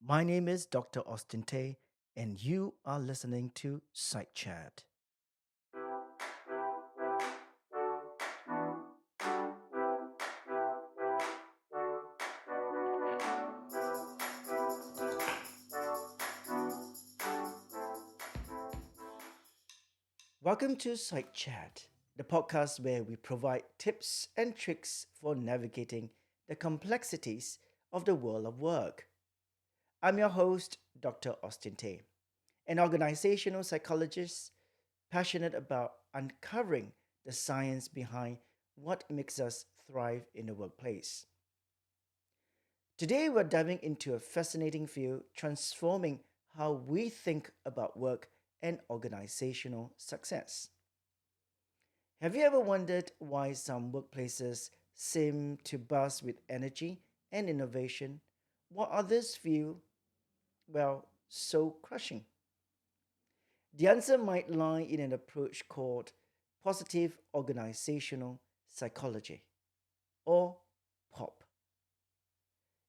My name is Dr. Austin Tay, and you are listening to Site Chat. Welcome to Site Chat, the podcast where we provide tips and tricks for navigating the complexities of the world of work. I'm your host, Dr. Austin Tay, an organizational psychologist passionate about uncovering the science behind what makes us thrive in the workplace. Today, we're diving into a fascinating field transforming how we think about work and organizational success. Have you ever wondered why some workplaces seem to buzz with energy and innovation, while others feel, well, so crushing? The answer might lie in an approach called positive organizational psychology, or POP.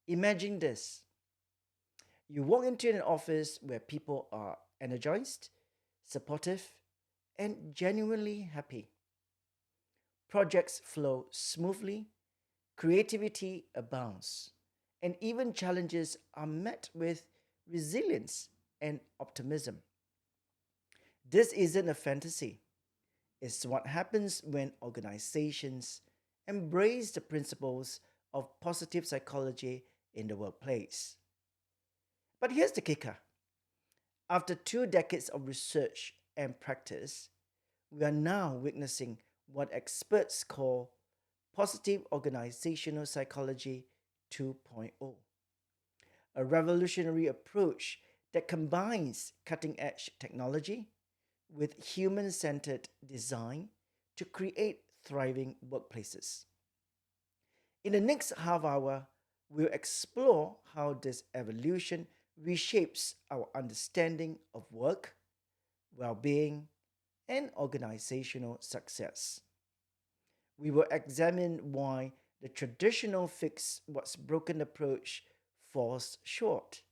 Imagine this: you walk into an office where people are energized, supportive, and genuinely happy. Projects flow smoothly, creativity abounds, and even challenges are met with resilience and optimism. This isn't a fantasy, it's what happens when organizations embrace the principles of positive psychology in the workplace. But here's the kicker: after 2 decades of research and practice, we are now witnessing what experts call positive organizational psychology 2.0, a revolutionary approach that combines cutting edge technology with human centered design to create thriving workplaces. In the next half hour, we'll explore how this evolution reshapes our understanding of work, well being, and organizational success. We will examine why the traditional fix what's broken approach falls short,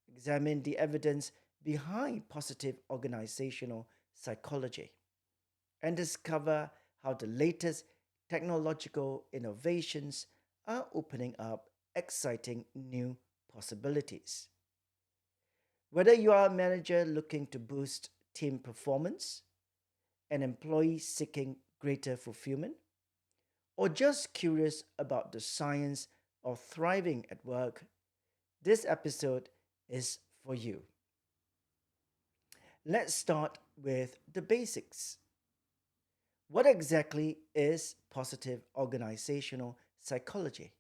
examine the evidence behind positive organizational psychology, and discover how the latest technological innovations are opening up exciting new possibilities. Whether you are a manager looking to boost team performance, an employee seeking greater fulfillment, or just curious about the science of thriving at work, this episode is for you. Let's start with the basics. What exactly is positive organizational psychology?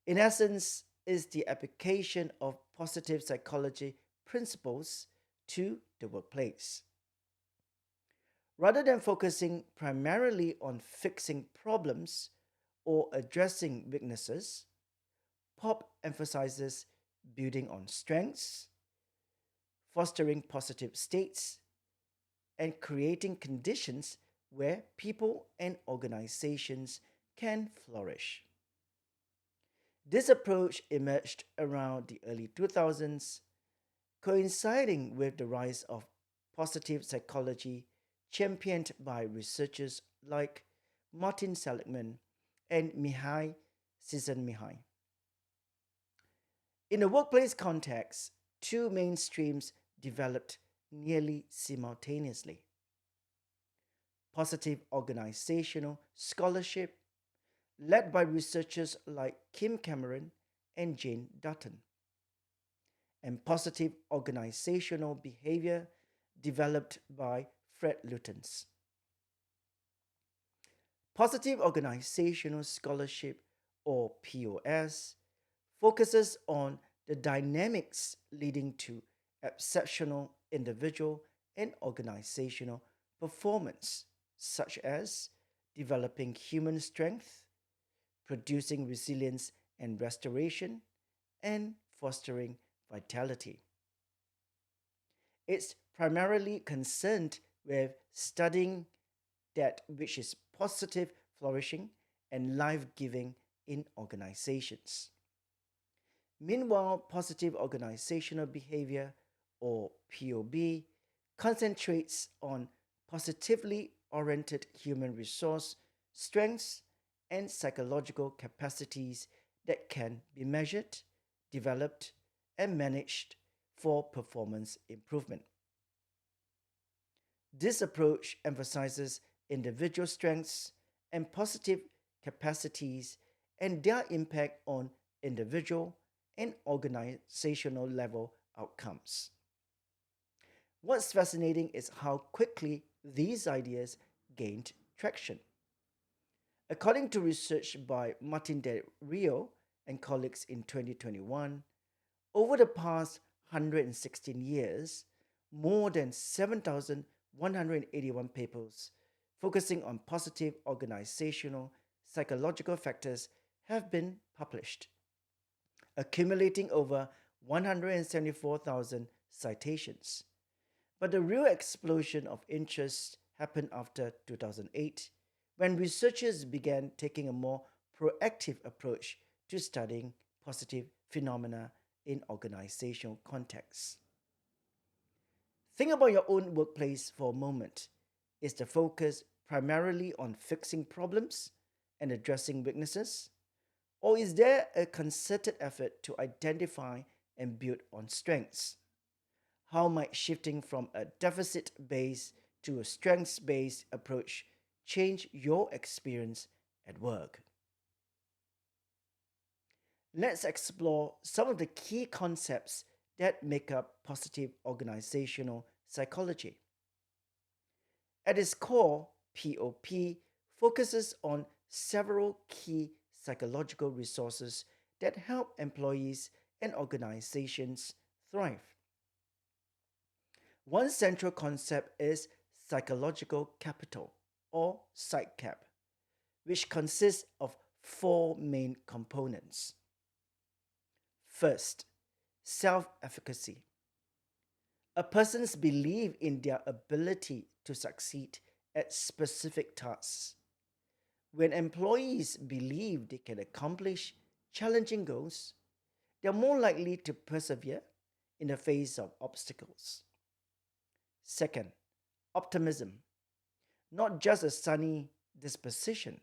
In essence, is the application of positive psychology principles to the workplace. Rather than focusing primarily on fixing problems or addressing weaknesses, POP emphasizes building on strengths, fostering positive states, and creating conditions where people and organizations can flourish. This approach emerged around the early 2000s, coinciding with the rise of positive psychology championed by researchers like Martin Seligman and Mihai Csikszentmihalyi. In a workplace context, two main streams developed nearly simultaneously: positive organizational scholarship, led by researchers like Kim Cameron and Jane Dutton, and positive organizational behavior, developed by Fred Lutyens. Positive organizational scholarship, or POS, focuses on the dynamics leading to exceptional individual and organizational performance, such as developing human strength, producing resilience and restoration, and fostering vitality. It's primarily concerned with studying that which is positive, flourishing, and life giving in organizations. Meanwhile, positive organizational behavior, or POB, concentrates on positively oriented human resource strengths and psychological capacities that can be measured, developed, and managed for performance improvement. This approach emphasizes individual strengths and positive capacities and their impact on individual and organizational level outcomes. What's fascinating is how quickly these ideas gained traction. According to research by Martin Del Rio and colleagues in 2021, over the past 116 years, more than 7,181 papers focusing on positive organizational psychological factors have been published, accumulating over 174,000 citations. But the real explosion of interest happened after 2008, when researchers began taking a more proactive approach to studying positive phenomena in organizational contexts. Think about your own workplace for a moment. Is the focus primarily on fixing problems and addressing weaknesses? Or is there a concerted effort to identify and build on strengths? How might shifting from a deficit based to a strengths based approach change your experience at work? Let's explore some of the key concepts that make up positive organizational psychology. At its core, POP focuses on several key psychological resources that help employees and organizations thrive. One central concept is psychological capital, or PsyCap, which consists of four main components. First, self efficacy. A person's belief in their ability to succeed at specific tasks. When employees believe they can accomplish challenging goals, they are more likely to persevere in the face of obstacles. Second, optimism. Not just a sunny disposition,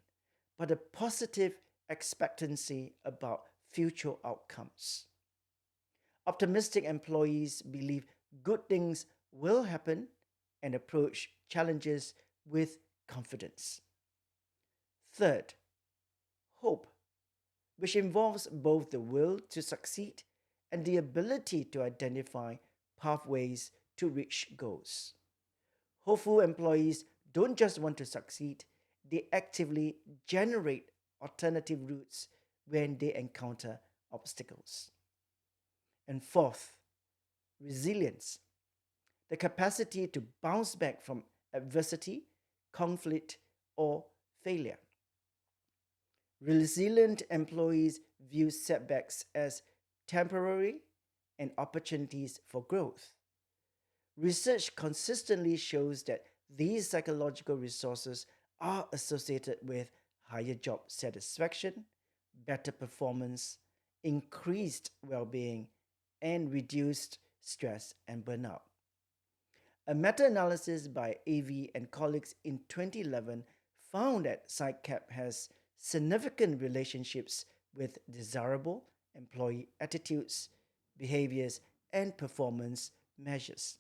but a positive expectancy about future outcomes. Optimistic employees believe good things will happen and approach challenges with confidence. Third, hope, which involves both the will to succeed and the ability to identify pathways to reach goals. Hopeful employees don't just want to succeed, they actively generate alternative routes when they encounter obstacles. And fourth, resilience, the capacity to bounce back from adversity, conflict, or failure. Resilient employees view setbacks as temporary and opportunities for growth. Research consistently shows that these psychological resources are associated with higher job satisfaction, better performance, increased well being, and reduced stress and burnout. A meta analysis by AV and colleagues in 2011 found that PsyCap has significant relationships with desirable employee attitudes, behaviors, and performance measures.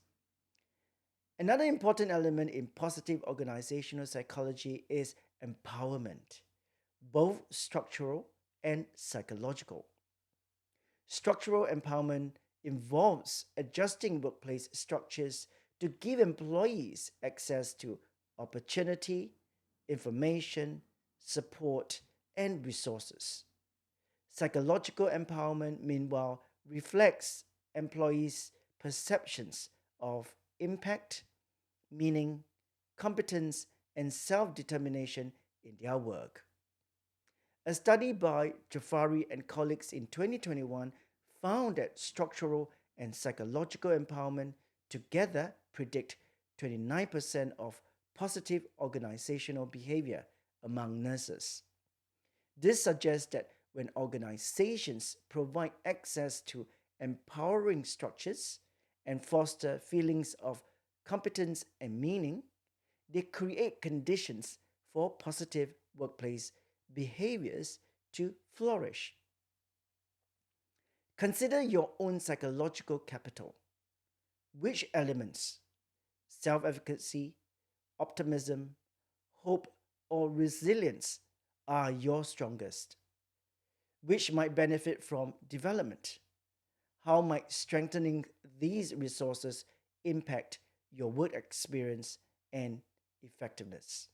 Another important element in positive organizational psychology is empowerment, both structural and psychological. Structural empowerment involves adjusting workplace structures to give employees access to opportunity, information, support, and resources. Psychological empowerment, meanwhile, reflects employees' perceptions of impact, meaning, competence, and self determination in their work. A study by Jafari and colleagues in 2021 found that structural and psychological empowerment together predict 29% of positive organizational behavior among nurses. This suggests that when organizations provide access to empowering structures and foster feelings of competence and meaning, they create conditions for positive workplace behaviors to flourish. Consider your own psychological capital. Which elements, self efficacy, optimism, hope, or resilience, are your strongest? Which might benefit from development? How might strengthening these resources impact your work experience and effectiveness?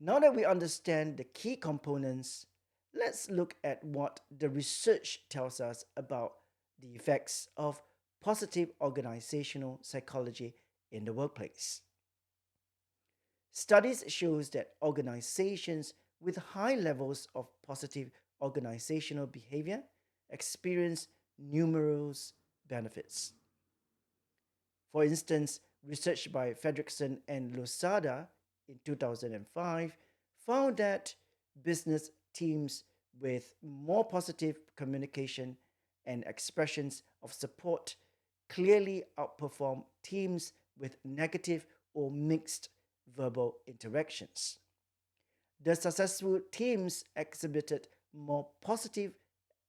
Now that we understand the key components, let's look at what the research tells us about the effects of positive organizational psychology in the workplace. Studies shows that organizations with high levels of positive organizational behavior experience numerous benefits. For instance, research by Fredrickson and Losada in 2005 found that business teams with more positive communication and expressions of support clearly outperform teams with negative or mixed verbal interactions. The successful teams exhibited more positive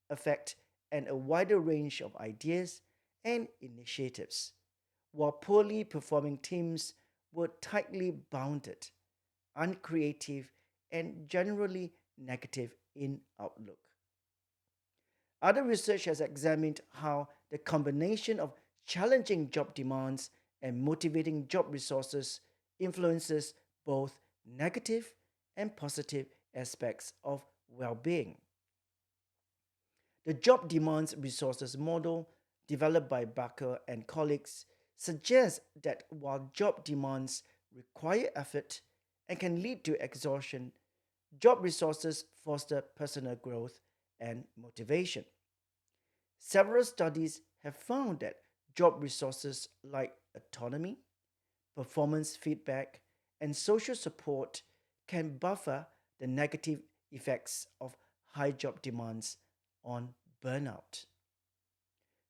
effect and a wider range of ideas and initiatives, while poorly performing teams were tightly bounded, uncreative, and generally negative in outlook. Other research has examined how the combination of challenging job demands and motivating job resources influences both negative and positive aspects of well being. The job demands resources model, developed by Barker and colleagues, suggests that while job demands require effort and can lead to exhaustion, job resources foster personal growth and motivation. Several studies have found that job resources like autonomy, performance feedback, and social support can buffer the negative effects of high job demands on burnout.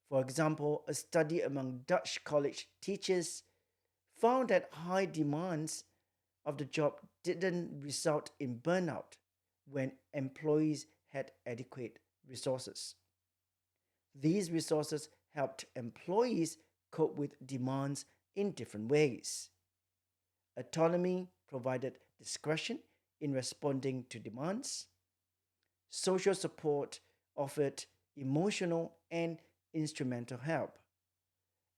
For example, a study among Dutch college teachers found that high demands of the job didn't result in burnout when employees had adequate resources. These resources helped employees cope with demands in different ways. Autonomy provided discretion in responding to demands. Social support offered emotional and instrumental help.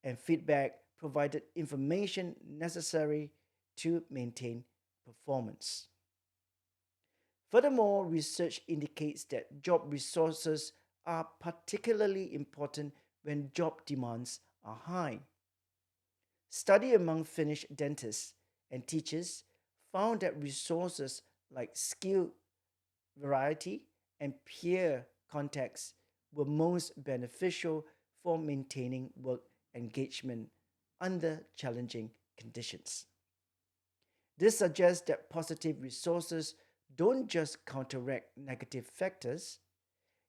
And feedback provided information necessary to maintain performance. Furthermore, research indicates that job resources are particularly important when job demands are high. Study among Finnish dentists and teachers found that resources like skill variety and peer contacts were most beneficial for maintaining work engagement under challenging conditions. This suggests that positive resources don't just counteract negative factors,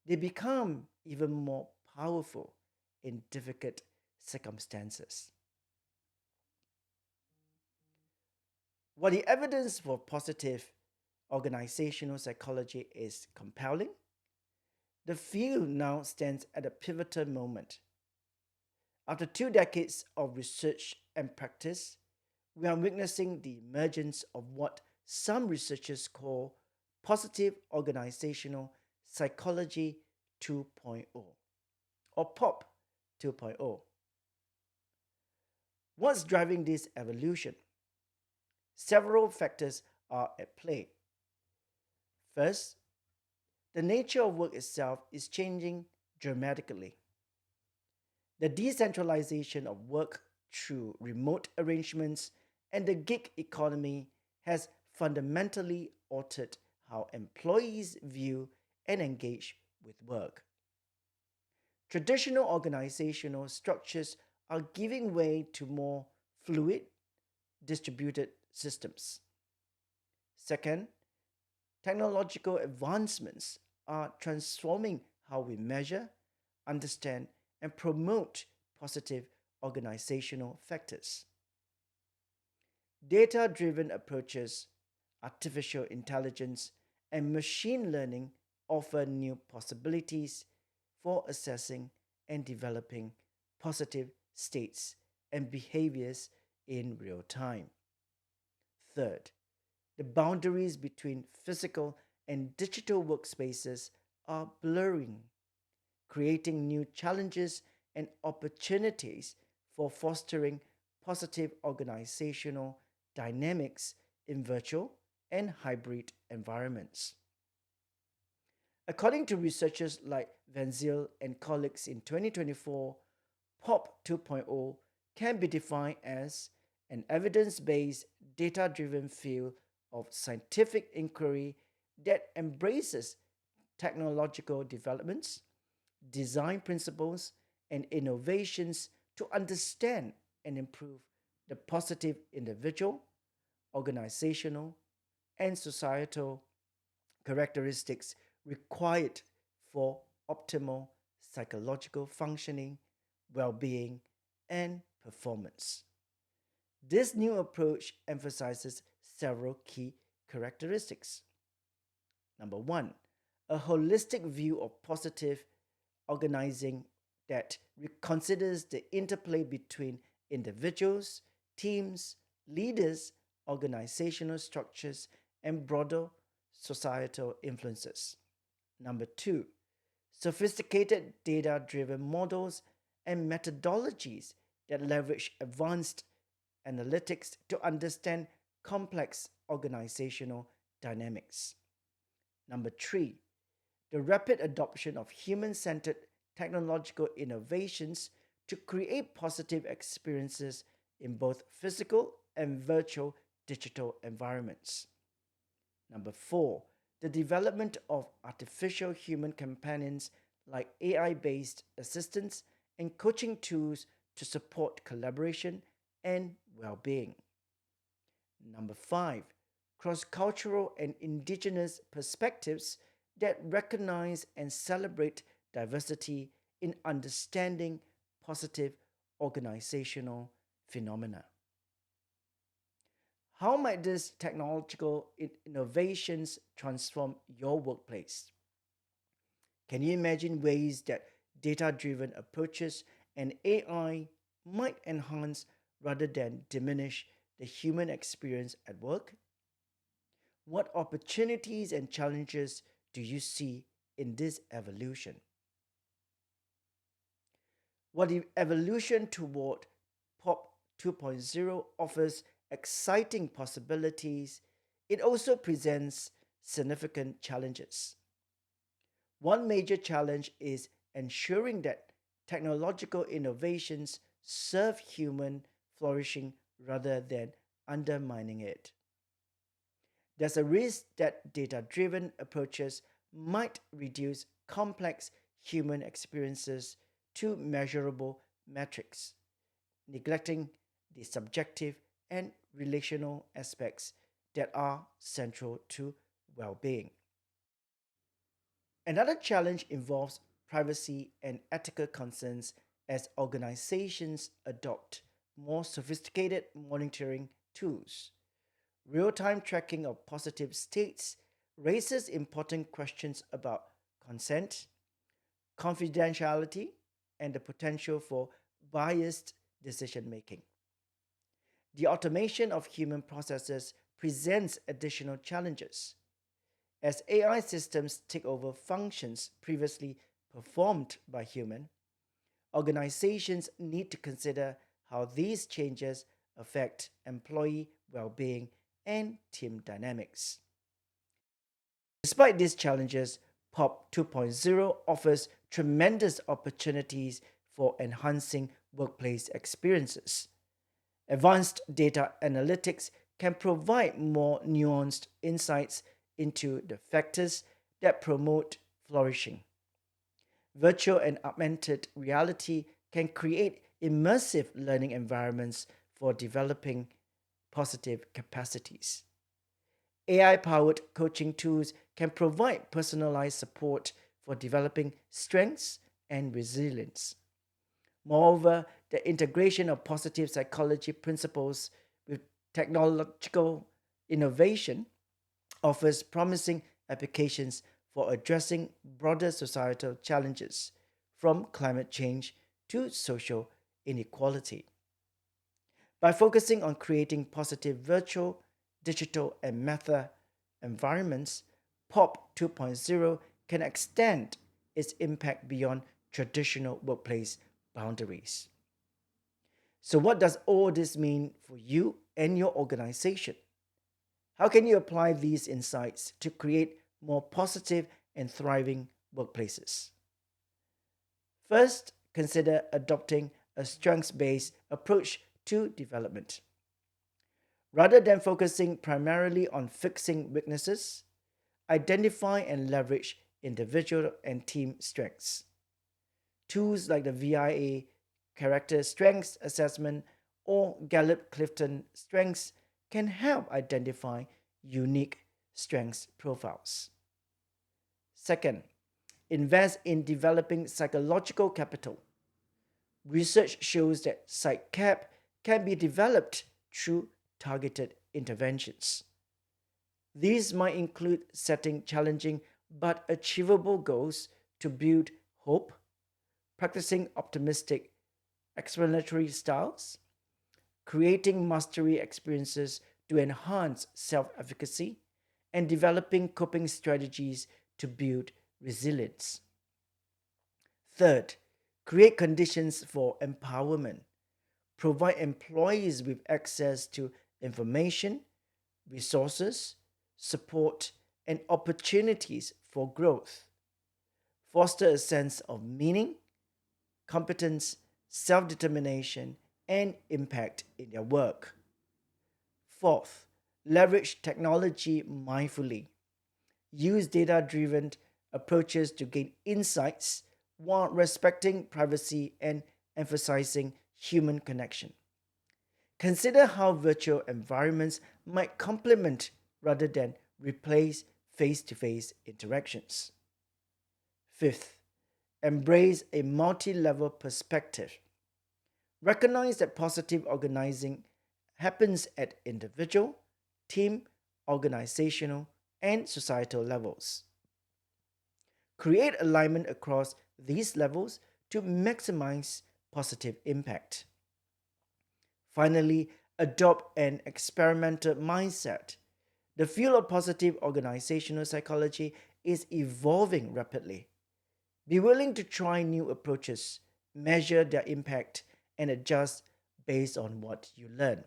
they become even more powerful in difficult circumstances. While the evidence for positive organizational psychology is compelling, the field now stands at a pivotal moment. After 2 decades of research and practice, we are witnessing the emergence of what some researchers call positive organizational psychology 2.0 or POP 2.0. What's driving this evolution? Several factors are at play. First, the nature of work itself is changing dramatically. The decentralization of work through remote arrangements and the gig economy has fundamentally altered how employees view and engage with work. Traditional organizational structures are giving way to more fluid, distributed systems. Second, Technological advancements are transforming how we measure, understand, and promote positive organizational factors. Data driven approaches, artificial intelligence, and machine learning offer new possibilities for assessing and developing positive states and behaviors in real time. Third, the boundaries between physical and digital workspaces are blurring, creating new challenges and opportunities for fostering positive organizational dynamics in virtual and hybrid environments. According to researchers like Van Zyl and colleagues in 2024, POP 2.0 can be defined as an evidence based, data driven field of scientific inquiry that embraces technological developments, design principles, and innovations to understand and improve the positive individual, organizational, and societal characteristics required for optimal psychological functioning, well being, and performance. This new approach emphasizes several key characteristics. Number one, a holistic view of positive organizing that considers the interplay between individuals, teams, leaders, organizational structures, and broader societal influences. Number two, sophisticated data driven models and methodologies that leverage advanced analytics to understand complex organizational dynamics. Number three, the rapid adoption of human centered technological innovations to create positive experiences in both physical and virtual digital environments. Number four, the development of artificial human companions like AI based assistants and coaching tools to support collaboration and well being. Number five, cross cultural and indigenous perspectives that recognize and celebrate diversity in understanding positive organizational phenomena. How might these technological innovations transform your workplace? Can you imagine ways that data driven approaches and AI might enhance rather than diminish the human experience at work? What opportunities and challenges do you see in this evolution? While the evolution toward POP 2.0 offers exciting possibilities, it also presents significant challenges. One major challenge is ensuring that technological innovations serve human flourishing rather than undermining it. There's a risk that data driven approaches might reduce complex human experiences to measurable metrics, neglecting the subjective and relational aspects that are central to well being. Another challenge involves privacy and ethical concerns as organizations adopt more sophisticated monitoring tools. Real time tracking of positive states raises important questions about consent, confidentiality, and the potential for biased decision making. The automation of human processes presents additional challenges. As AI systems take over functions previously performed by human, organizations need to consider how these changes affect employee well being and team dynamics. Despite these challenges, POP 2.0 offers tremendous opportunities for enhancing workplace experiences. Advanced data analytics can provide more nuanced insights into the factors that promote flourishing. Virtual and augmented reality can create immersive learning environments for developing positive capacities. AI powered coaching tools can provide personalized support for developing strengths and resilience. Moreover, the integration of positive psychology principles with technological innovation offers promising applications for addressing broader societal challenges, from climate change to social inequality. By focusing on creating positive virtual, digital, and meta environments, POP 2.0 can extend its impact beyond traditional workplace boundaries. So, what does all this mean for you and your organization? How can you apply these insights to create more positive and thriving workplaces? First, consider adopting a strengths based approach to development. Rather than focusing primarily on fixing weaknesses, identify and leverage individual and team strengths. Tools like the VIA Character Strengths Assessment or Gallup Clifton Strengths can help identify unique strengths profiles. Second, invest in developing psychological capital. Research shows that PsyCap can be developed through targeted interventions. These might include setting challenging but achievable goals to build hope, practicing optimistic explanatory styles, creating mastery experiences to enhance self efficacy, and developing coping strategies to build resilience. Third, create conditions for empowerment. Provide employees with access to information, resources, support, and opportunities for growth. Foster a sense of meaning, competence, self determination, and impact in their work. Fourth, leverage technology mindfully. Use data driven approaches to gain insights while respecting privacy and emphasizing human connection. Consider how virtual environments might complement rather than replace face to face interactions. Fifth, embrace a multi level perspective. Recognize that positive organizing happens at individual, team, organizational, and societal levels. Create alignment across these levels to maximize positive impact. Finally, adopt an experimental mindset. The field of positive organizational psychology is evolving rapidly. Be willing to try new approaches, measure their impact, and adjust based on what you learn.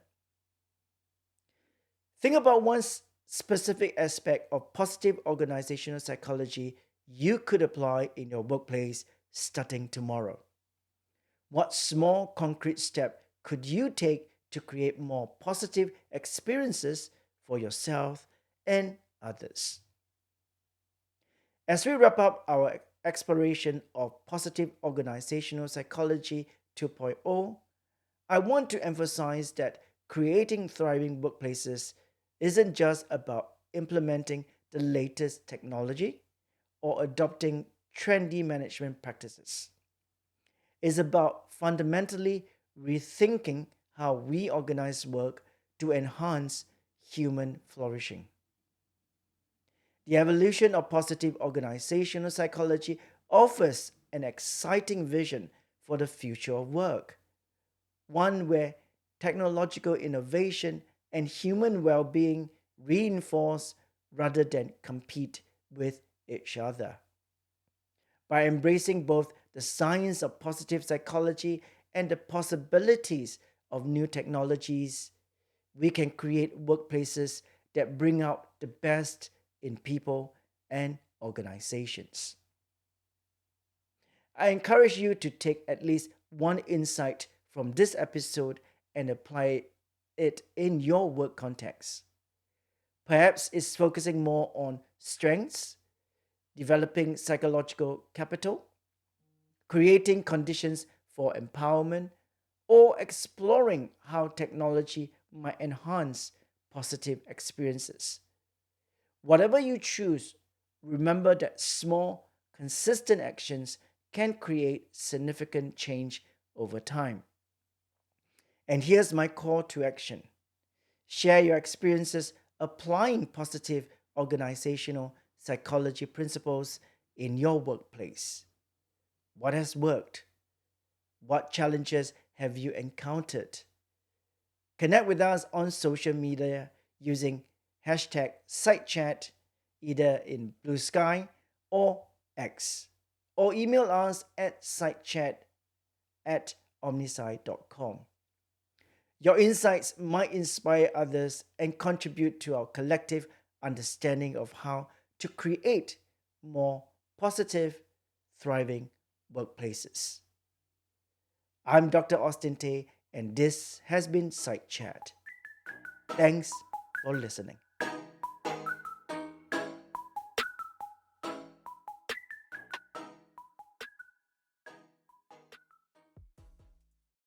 Think about one specific aspect of positive organizational psychology you could apply in your workplace starting tomorrow. What small concrete step could you take to create more positive experiences for yourself and others? As we wrap up our exploration of positive organizational psychology 2.0, I want to emphasize that creating thriving workplaces isn't just about implementing the latest technology or adopting trendy management practices. It's about fundamentally rethinking how we organize work to enhance human flourishing. The evolution of positive organizational psychology offers an exciting vision for the future of work, one where technological innovation and human well being reinforce rather than compete with each other. By embracing both the science of positive psychology and the possibilities of new technologies, we can create workplaces that bring out the best in people and organizations. I encourage you to take at least one insight from this episode and apply it in your work context. Perhaps it's focusing more on strengths, developing psychological capital, creating conditions for empowerment, or exploring how technology might enhance positive experiences. Whatever you choose, remember that small, consistent actions can create significant change over time. And here's my call to action: share your experiences applying positive organizational psychology principles in your workplace. What has worked? What challenges have you encountered? Connect with us on social media using hashtag SiteChat, either in Blue Sky or X, or email us at sitechat@omnisci.com. Your insights might inspire others and contribute to our collective understanding of how to create more positive, thriving workplaces. I'm Dr. Austin Tay, and this has been Site Chat. Thanks for listening.